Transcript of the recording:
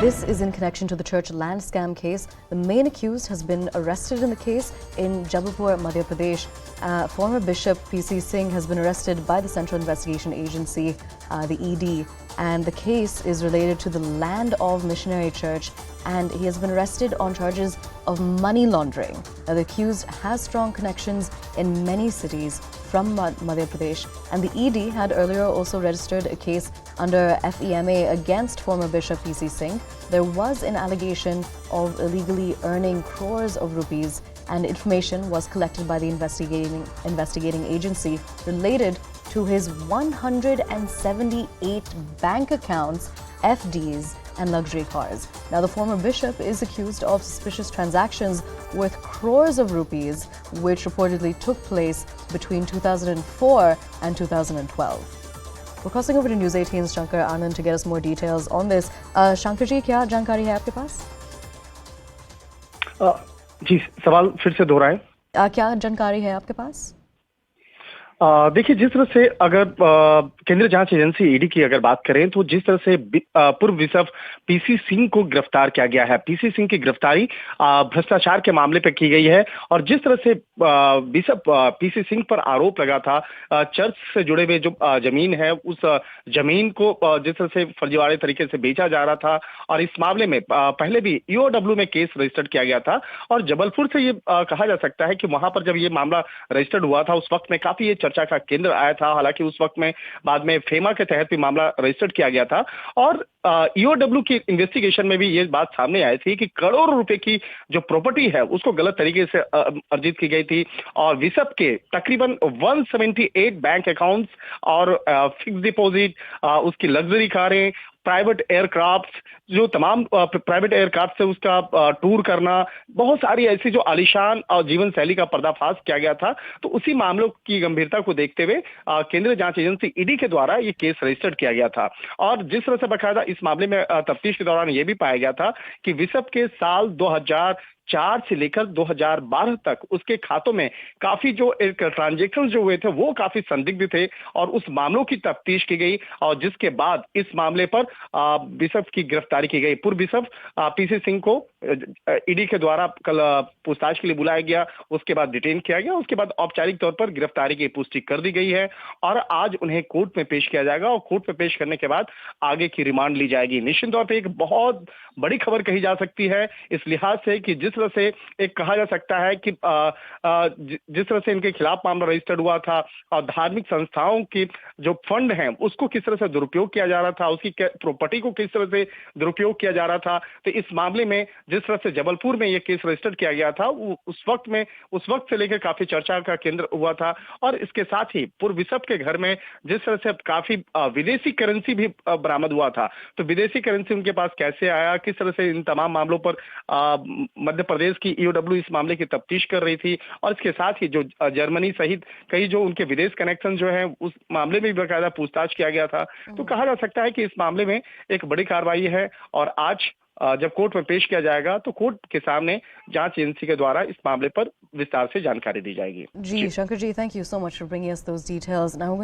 This is in connection to the church land scam case. The main accused has been arrested in the case in Jabalpur, Madhya Pradesh. Former Bishop PC Singh has been arrested by the Central Investigation Agency, the ED, and the case is related to the land of Missionary Church, and he has been arrested on charges of money laundering. Now, the accused has strong connections in many cities from Madhya Pradesh, and the ED had earlier also registered a case under FEMA against former Bishop PC Singh. There was an allegation of illegally earning crores of rupees, and information was collected by the investigating agency related to his 178 bank accounts, FDs, and luxury cars. Now, the former bishop is accused of suspicious transactions worth crores of rupees, which reportedly took place between 2004 and 2012. We're crossing over to News 18's Shankar Anand to get us more details on this. Shankar ji, क्या जानकारी है आपके पास? जी, सवाल फिर से दोहराएं। क्या जानकारी है आपके पास? देखिए, जिस तरह से अगर केंद्रीय जांच एजेंसी ईडी की अगर बात करें तो जिस तरह से पूर्व बिशप पीसी सिंह को गिरफ्तार किया गया है, पीसी सिंह की गिरफ्तारी भ्रष्टाचार के मामले पर की गई है। और जिस तरह से बिशप पीसी सिंह पर आरोप लगा था चर्च से जुड़े हुए जो जमीन है, उस जमीन को जिस तरह से फर्जीवाड़े तरीके से बेचा जा रहा था, और इस मामले में पहले भी ईओडब्ल्यू में केस रजिस्टर्ड किया गया था। और जबलपुर से ये कहा जा सकता है कि वहां पर जब ये मामला रजिस्टर्ड हुआ था, उस वक्त में काफी ये चर्चा का केंद्र आया था। हालांकि उस वक्त में बाद में फेमा के तहत भी मामला रजिस्टर्ड किया गया था, और ईओडब्ल्यू की इन्वेस्टिगेशन में भी ये बात सामने आई थी कि करोड़ों रुपए की जो प्रॉपर्टी है उसको गलत तरीके से अर्जित की गई थी, और बिशप के तकरीबन 178 बैंक अकाउंट्स और फिक्स डिपॉजिट, उसकी लग्जरी कारें, प्राइवेट एयरक्राफ्ट, जो तमाम प्राइवेट एयरक्राफ्ट से उसका टूर करना, बहुत सारी ऐसी जो आलीशान और जीवन शैली का पर्दाफाश किया गया था। तो उसी मामलों की गंभीरता को देखते हुए केंद्रीय जांच एजेंसी ईडी के द्वारा ये केस रजिस्टर्ड किया गया था। और जिस तरह से बकायदा इस मामले में तफ्तीश के दौरान यह भी पाया गया था कि बिशप के साल 2004 से लेकर 2012 तक उसके खातों में काफी जो एक ट्रांजैक्शन जो हुए थे वो काफी संदिग्ध थे, और उस मामलों की तफ्तीश की गई, और जिसके बाद इस मामले पर बिशप की गिरफ्तारी की गई। पूर्व बिशप पीसी सिंह को ईडी के द्वारा कल पूछताछ के लिए बुलाया गया, उसके बाद डिटेन किया गया, उसके बाद औपचारिक तौर पर गिरफ्तारी की पुष्टि कर दी गई है, और आज उन्हें कोर्ट में पेश किया जाएगा, और कोर्ट में पेश करने के बाद आगे की रिमांड ली जाएगी। निश्चित तौर पर एक बहुत बड़ी खबर कही जा सकती है इस लिहाज से कि जिस तरह से एक कहा जा सकता है कि जिस तरह से इनके खिलाफ मामला रजिस्टर्ड हुआ था, और धार्मिक संस्थाओं की जो फंड हैं उसको किस तरह से दुरुपयोग किया जा रहा था, उसकी प्रॉपर्टी को किस तरह से दुरुपयोग किया जा रहा था, तो इस मामले में जिस तरह से जबलपुर में यह केस रजिस्टर्ड किया गया था, उस वक्त से लेकर काफी चर्चा का केंद्र हुआ था। और इसके साथ ही पूर्व बिशप के घर में जिस तरह से काफी विदेशी करेंसी भी बरामद हुआ था, तो विदेशी करेंसी उनके पास कैसे आया, किस तरह से इन तमाम मामलों पर मध्य प्रदेश की ईओडब्ल्यू इस मामले की तफ्तीश कर रही थी, और इसके साथ ही जो जर्मनी सहित कई जो उनके विदेश कनेक्शन जो है उस मामले में भी बाकायदा पूछताछ किया गया था। तो कहा जा सकता है कि इस मामले में एक बड़ी कार्रवाई है, और आज जब कोर्ट में पेश किया जाएगा तो कोर्ट के सामने जांच एजेंसी के द्वारा इस मामले पर विस्तार से जानकारी दी जाएगी। Ji Shankar ji, thank you so much for bringing us those details. Now